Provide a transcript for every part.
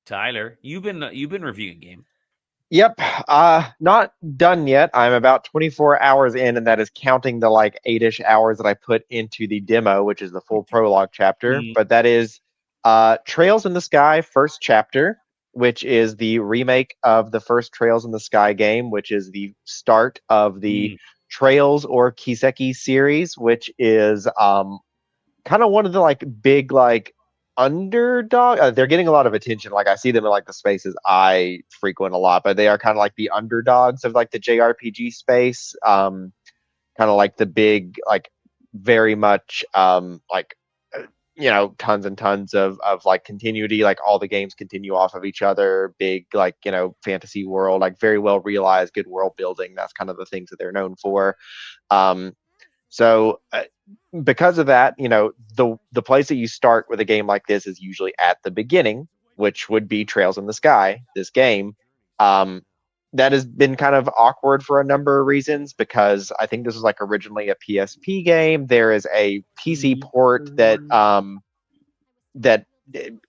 Tyler, you've been reviewing game. Yep. Not done yet. I'm about 24 hours in, and that is counting the like 8-ish hours that I put into the demo, which is the full prologue chapter. Mm, But that is Trails in the Sky first chapter, which is the remake of the first Trails in the Sky game, which is the start of the mm, Trails or Kiseki series, which is kind of one of the like big like underdog. They're getting a lot of attention. Like I see them in like the spaces I frequent a lot, but they are kind of like the underdogs of like the JRPG space. Kind of like the big like very much like tons and tons of like continuity. Like all the games continue off of each other. Big like fantasy world, like very well realized, good world building. That's kind of the things that they're known for. Um, so because of that, the place that you start with a game like this is usually at the beginning, which would be Trails in the Sky, this game. Um, that has been kind of awkward for a number of reasons because I think this was like originally a PSP game. There is a PC port that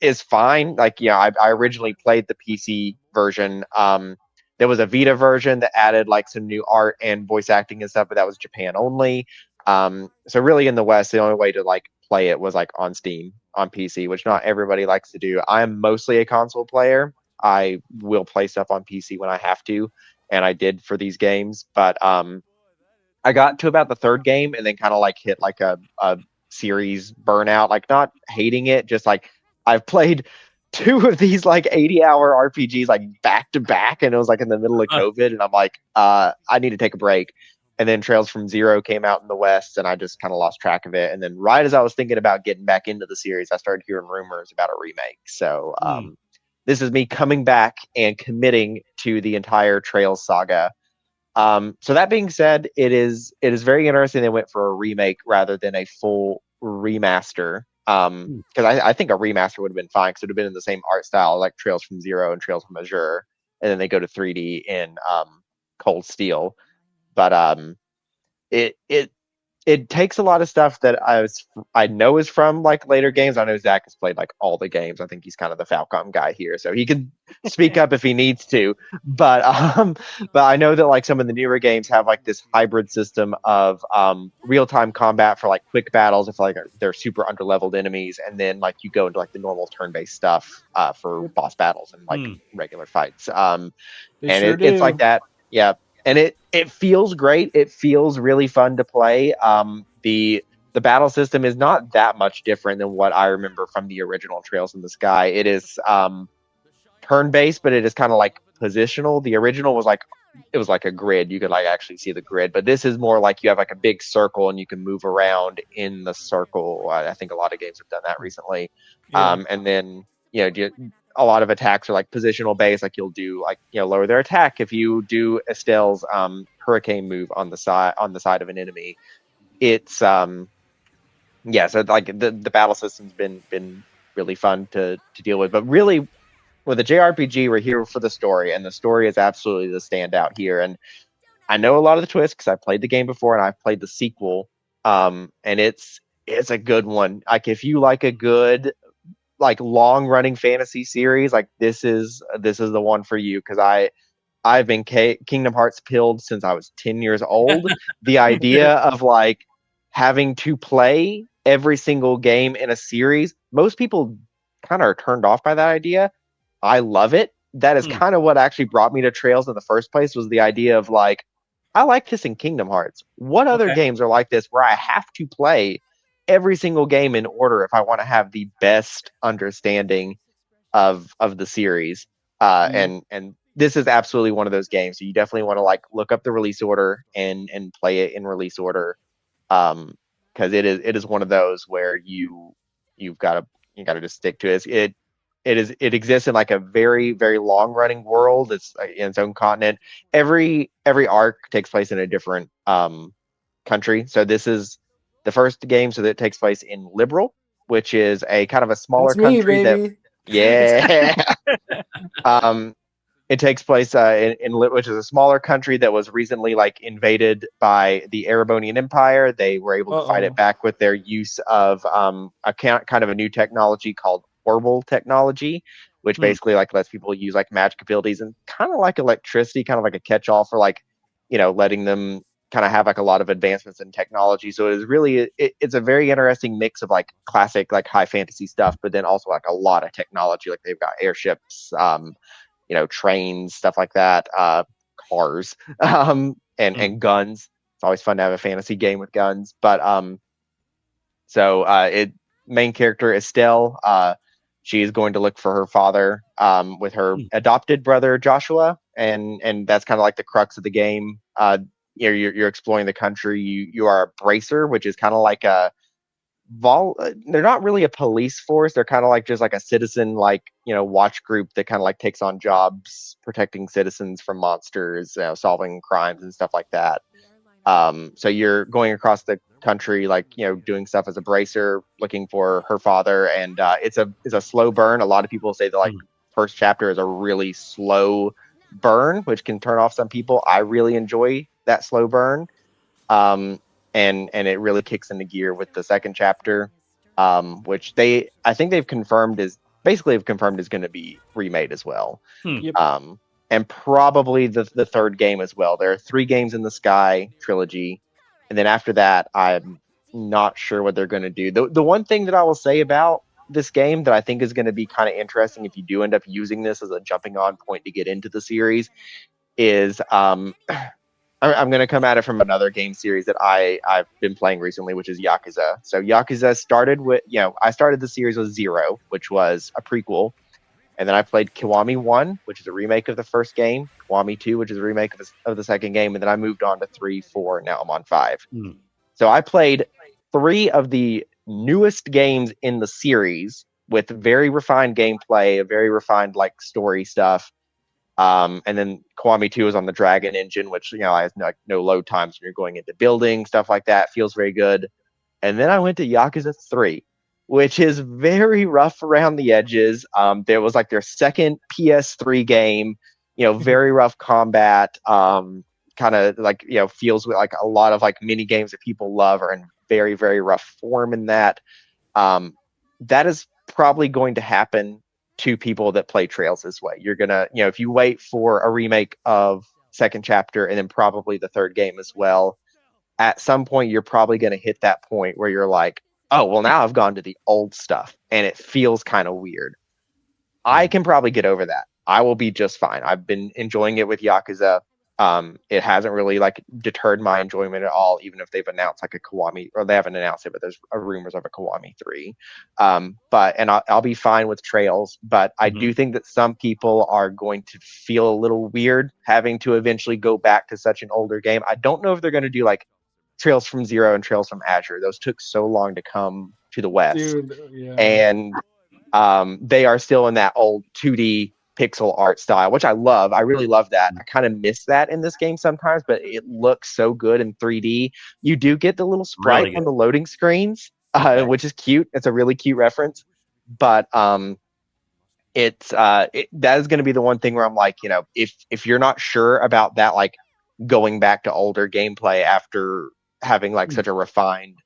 is fine. Like, I originally played the PC version. There was a Vita version that added like some new art and voice acting and stuff, but that was Japan only. So really in the West, the only way to like play it was like on Steam on PC, which not everybody likes to do. I'm mostly a console player. I will play stuff on PC when I have to, and I did for these games. But I got to about the third game and then kind of like hit like a series burnout, like not hating it, just like I've played two of these like 80-hour RPGs like back to back, and it was like in the middle of uh, COVID, and I'm like, I need to take a break. And then Trails from Zero came out in the West, and I just kind of lost track of it. And then right as I was thinking about getting back into the series, I started hearing rumors about a remake. So mm. this is me coming back and committing to the entire Trails saga. So that being said, it is very interesting they went for a remake rather than a full remaster. Because I think a remaster would have been fine because it would have been in the same art style like Trails from Zero and Trails from Azure, and then they go to 3D in Cold Steel. But it it takes a lot of stuff that I know is from like later games. I know Zach has played like all the games. I think he's kind of the Falcom guy here, so he can speak up if he needs to. But but I know that like some of the newer games have like this hybrid system of real time combat for like quick battles if like they're super underleveled enemies, and then like you go into like the normal turn based stuff for boss battles and like Mm. regular fights. They And sure it's like do. that. Yeah, and it feels great. It feels really fun to play. The battle system is not that much different than what I remember from the original Trails in the Sky. It is turn based, but it is kind of like positional. The original was like it was like a grid. You could like actually see the grid, but this is more like you have like a big circle and you can move around in the circle. I think a lot of games have done that recently. Yeah. And then a lot of attacks are like positional based. Like you'll do like lower their attack if you do Estelle's hurricane move on the side of an enemy. It's yeah, so like the battle system's been really fun to deal with, but really with a JRPG, we're here for the story, and the story is absolutely the standout here. And I know a lot of the twists because I played the game before and I've played the sequel, and it's a good one. Like if you like a good like long running fantasy series, like this is the one for you because I've been Kingdom Hearts pilled since I was 10 years old. The idea of like having to play every single game in a series, most people kind of are turned off by that idea. I love it. That is Mm. kind of what actually brought me to Trails in the first place was the idea of like, I like this in Kingdom Hearts. What other Okay. games are like this where I have to play every single game in order if I want to have the best understanding of the series? Mhm. And this is absolutely one of those games. So you definitely want to like look up the release order and play it in release order. Because it is one of those where you've got to just stick to it. It exists in like a very very long running world. It's in its own continent. Every arc takes place in a different country. So this is the first game, so that it takes place in Liberal, which is a kind of a smaller That's me, country that baby. yeah. um, it takes place in which is a smaller country that was recently like invaded by the Arabonian Empire. They were able to fight it Uh-oh. back with their use of kind of a new technology called orbital technology. which basically like lets people use like magic abilities and kind of like electricity, kind of like a catch-all for like, letting them kind of have like a lot of advancements in technology. So it is really it's a very interesting mix of like classic like high fantasy stuff, but then also like a lot of technology. Like they've got airships, trains, stuff like that, cars, and guns. It's always fun to have a fantasy game with guns. But so it main character Estelle, she is going to look for her father with her adopted brother Joshua, and that's kind of like the crux of the game. You're exploring the country. You are a bracer, which is kind of like a they're not really a police force. They're kind of like just like a citizen, like, watch group that kind of like takes on jobs protecting citizens from monsters, solving crimes and stuff like that. So you're going across the country, like, doing stuff as a bracer, looking for her father, and it's a slow burn. A lot of people say that like first chapter is a really slow burn, which can turn off some people. I really enjoy that slow burn. And it really kicks into gear with the second chapter, which I think they've confirmed is going to be remade as well. Yep. And probably the third game as well. There are 3 games in the Sky trilogy, and then after that, I'm not sure what they're going to do. The one thing that I will say about this game that I think is going to be kind of interesting if you do end up using this as a jumping on point to get into the series is I'm going to come at it from another game series that I've been playing recently, which is Yakuza. So Yakuza started with, I started the series with 0, which was a prequel. And then I played Kiwami 1, which is a remake of the first game, Kiwami 2, which is a remake of the second game, and then I moved on to 3, 4, and now I'm on 5. So I played 3 of the newest games in the series with very refined gameplay, a very refined like story stuff. And then Kiwami 2 is on the Dragon engine, which, has no load times when you're going into building, stuff like that. Feels very good. And then I went to Yakuza 3, which is very rough around the edges. There was like their second PS3 game, very rough combat, kind of like, feels like a lot of like mini games that people love are in very, very rough form in that. That is probably going to happen to people that play Trails this way. You're going to, if you wait for a remake of second chapter and then probably the third game as well, at some point you're probably going to hit that point where you're like, oh, well, now I've gone to the old stuff and it feels kind of weird. I can probably get over that. I will be just fine. I've been enjoying it with Yakuza. It hasn't really like deterred my enjoyment at all, even if they've announced like a Kiwami, or they haven't announced it, but there's rumors of a Kiwami 3. And I'll be fine with Trails, but I do think that some people are going to feel a little weird having to eventually go back to such an older game. I don't know if they're going to do like Trails from Zero and Trails from Azure. Those took so long to come to the West. Dude, yeah. And they are still in that old 2D pixel art style, which I love. I really love that. I kind of miss that in this game sometimes, but it looks so good in 3D. You do get the little sprite Really on the loading screens, which is cute. It's a really cute reference. But that is going to be the one thing where I'm like, if you're not sure about that, like going back to older gameplay after having like such a refined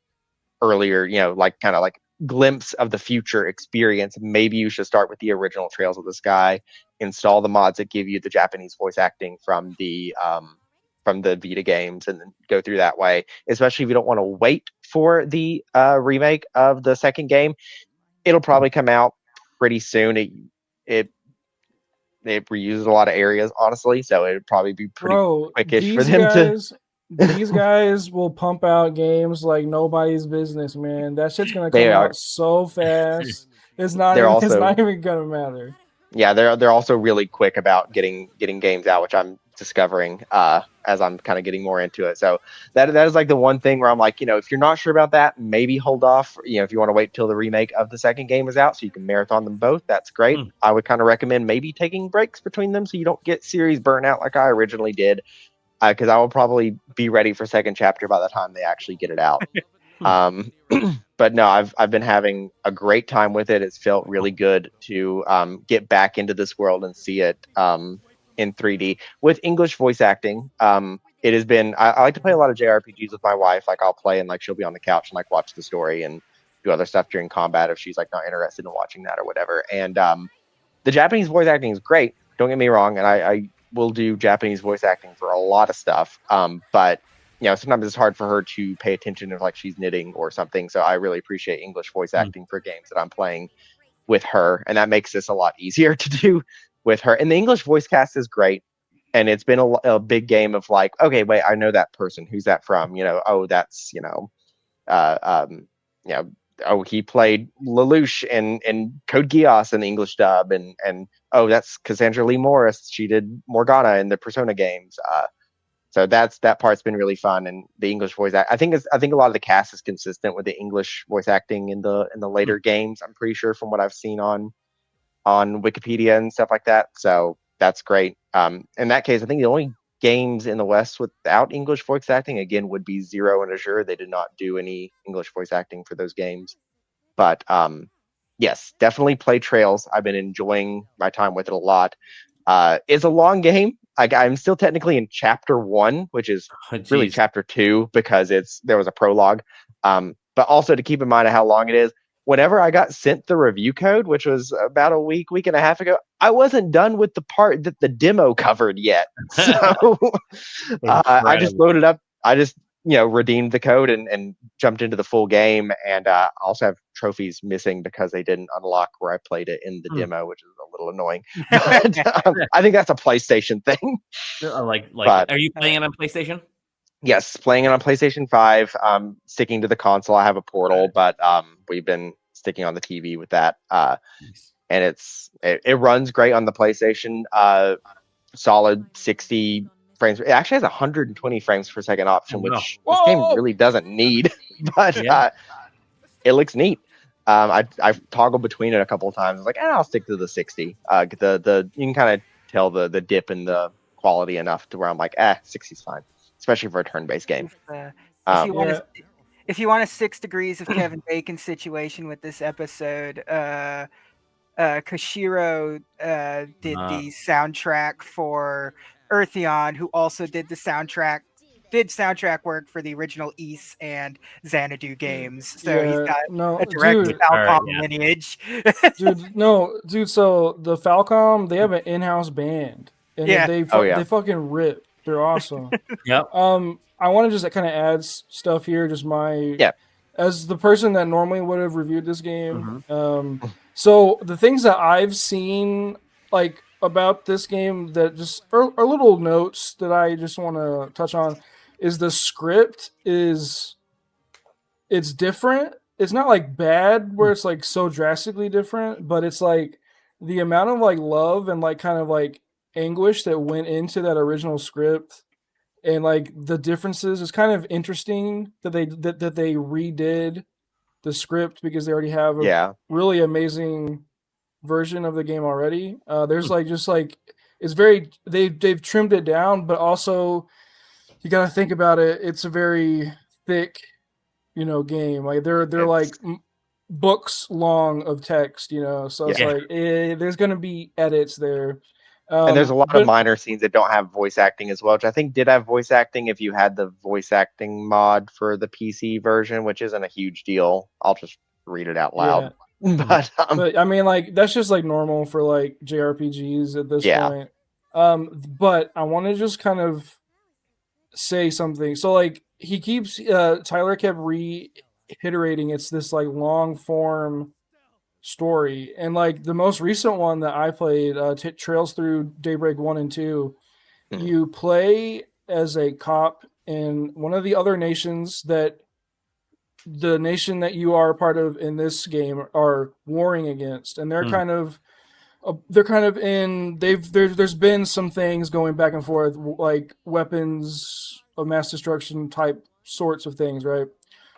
earlier, like kind of like glimpse of the future experience, maybe you should start with the original Trails of the Sky, install the mods that give you the Japanese voice acting from the Vita games, and then go through that way, especially if you don't want to wait for the remake of the second game. It'll probably come out pretty soon. It reuses a lot of areas, honestly, so it'd probably be pretty quickish for them to. These guys will pump out games like nobody's business, man. That shit's gonna come out so fast. It's not even gonna matter. Yeah, they're also really quick about getting games out, which I'm discovering as I'm kind of getting more into it. So that is like the one thing where I'm like, if you're not sure about that, maybe hold off. If you want to wait till the remake of the second game is out so you can marathon them both, that's great. I would kind of recommend maybe taking breaks between them so you don't get series burnout like I originally did. Because I will probably be ready for second chapter by the time they actually get it out. But no, I've been having a great time with it. It's felt really good to get back into this world and see it in 3D with English voice acting. It has been. I like to play a lot of JRPGs with my wife. Like I'll play and like she'll be on the couch and like watch the story and do other stuff during combat if she's like not interested in watching that or whatever. And the Japanese voice acting is great. Don't get me wrong, and I will do Japanese voice acting for a lot of stuff. But sometimes it's hard for her to pay attention if like she's knitting or something. So I really appreciate English voice acting for games that I'm playing with her, and that makes this a lot easier to do with her. And the English voice cast is great, and it's been a big game of like, okay, wait, I know that person. Who's that from? Oh, that's uh, um, you know, oh, he played Lelouch in Code Geass in the English dub, and oh, that's Cassandra Lee Morris. She did Morgana in the Persona games. So that part's been really fun, and the English voice I think a lot of the cast is consistent with the English voice acting in the later games. I'm pretty sure from what I've seen on Wikipedia and stuff like that. So that's great. In that case, I think the only games in the West without English voice acting again would be Zero and Azure. They did not do any English voice acting for those games. But yes, definitely play Trails. I've been enjoying my time with it a lot. It's a long game. I'm still technically in chapter 1, which is really chapter 2 because there was a prologue. But also to keep in mind of how long it is, whenever I got sent the review code, which was about a week and a half ago, I wasn't done with the part that the demo covered yet. So I just loaded up. I just redeemed the code and jumped into the full game, and also have trophies missing because they didn't unlock where I played it in the demo, which is a little annoying. But I think that's a PlayStation thing. But, are you playing it on PlayStation? Yes, playing it on PlayStation 5. Sticking to the console. I have a Portal, but we've been sticking on the TV with that. And it runs great on the PlayStation. Solid 60 frames. It actually has 120 frames per second option, which this game really doesn't need. But it looks neat. I've toggled between it a couple of times. I was like, I'll stick to the 60. You can kind of tell the dip in the quality enough to where I'm like, 60's fine, especially for a turn-based game. If you want a 6 degrees of Kevin Bacon situation with this episode, Koshiro did the soundtrack for Eartheon, who also did soundtrack work for the original Ys and Xanadu games. So he's got a direct Falcom lineage. dude. So the Falcom, they have an in-house band, and they fucking rip. They're awesome. I want to just kind of add stuff here. Just as the person that normally would have reviewed this game. So the things that I've seen like about this game that just are little notes that I just want to touch on is the script it's different. It's not like bad where it's like so drastically different, but it's like the amount of like love and like kind of like anguish that went into that original script and like the differences is kind of interesting that they redid the script because they already have a really amazing version of the game already. There's like just like it's very they've trimmed it down, but also you got to think about it. It's a very thick, game. Like they're like books long of text, So it's like there's gonna be edits there. And there's a lot of minor scenes that don't have voice acting as well, which I think did have voice acting if you had the voice acting mod for the PC version, which isn't a huge deal. I'll just read it out loud. But I mean, like that's just like normal for like JRPGs at this point. But I want to just kind of say something. So like he keeps Tyler kept reiterating it's this like long form story, and like the most recent one that I played, Trails Through Daybreak 1 and 2, you play as a cop in one of the other nations that the nation that you are a part of in this game are warring against, and they're kind of in there's been some things going back and forth like weapons of mass destruction type sorts of things, right?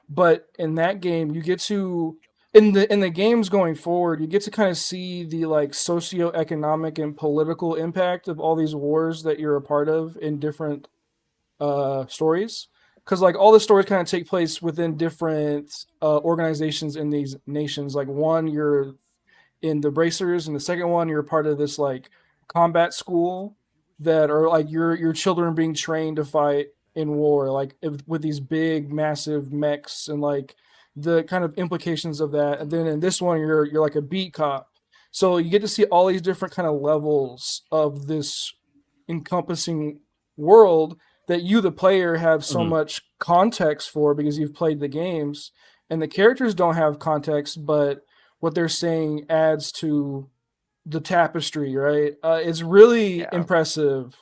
But in that game you get to in the games going forward, you get to kind of see the like socioeconomic and political impact of all these wars that you're a part of in different stories. Because like all the stories kind of take place within different organizations in these nations. Like one, you're in the bracers, and the second one, you're part of this like combat school that are like your children being trained to fight in war, like with these big, massive mechs and like the kind of implications of that. And then in this one, you're like a beat cop. So you get to see all these different kind of levels of this encompassing world that you, the player, have so much context for because you've played the games, and the characters don't have context, but what they're saying adds to the tapestry, right? It's really impressive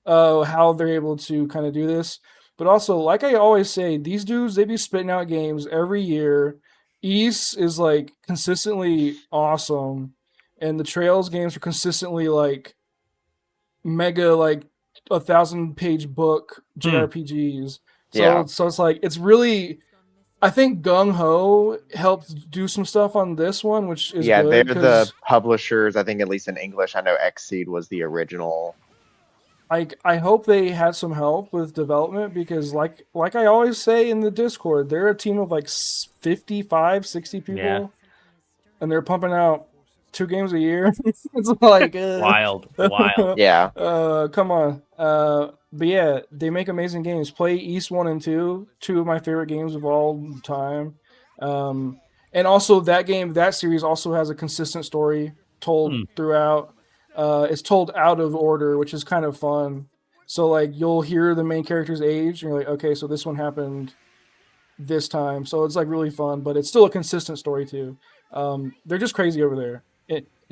how they're able to kind of do this. But also, like I always say, these dudes, they be spitting out games every year. East is like consistently awesome, and the Trails games are consistently like mega, like 1,000-page book JRPGs. So it's like it's really. I think Gung Ho helped do some stuff on this one, which is good. They're the publishers. I think at least in English, I know Xseed was the original. I hope they had some help with development because like I always say in the Discord, they're a team of like 55, 60 people, and they're pumping out 2 games a year. It's like wild. Yeah. Come on. But yeah, they make amazing games. Play East 1 and 2, 2 of my favorite games of all time. And also that series also has a consistent story told throughout. It's told out of order, which is kind of fun. So like you'll hear the main character's age, and you're like, okay, so this one happened this time. So it's like really fun, but it's still a consistent story too. They're just crazy over there.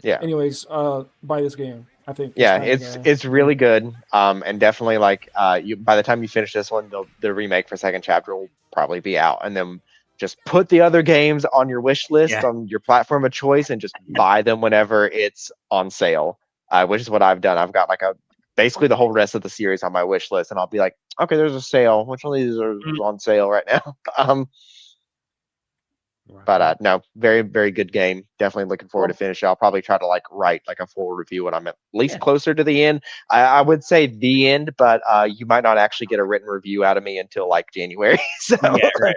Anyways, buy this game. I think. It's really good. And definitely like by the time you finish this one, the remake for second chapter will probably be out, and then just put the other games on your wish list on your platform of choice and just buy them whenever it's on sale. Which is what I've done. I've got like basically the whole rest of the series on my wish list, and I'll be like, okay, there's a sale. Which one of these are on sale right now? But no, very, very good game. Definitely looking forward to finish it. I'll probably try to like write like a full review when I'm at least closer to the end. I would say the end, but you might not actually get a written review out of me until like January. So right.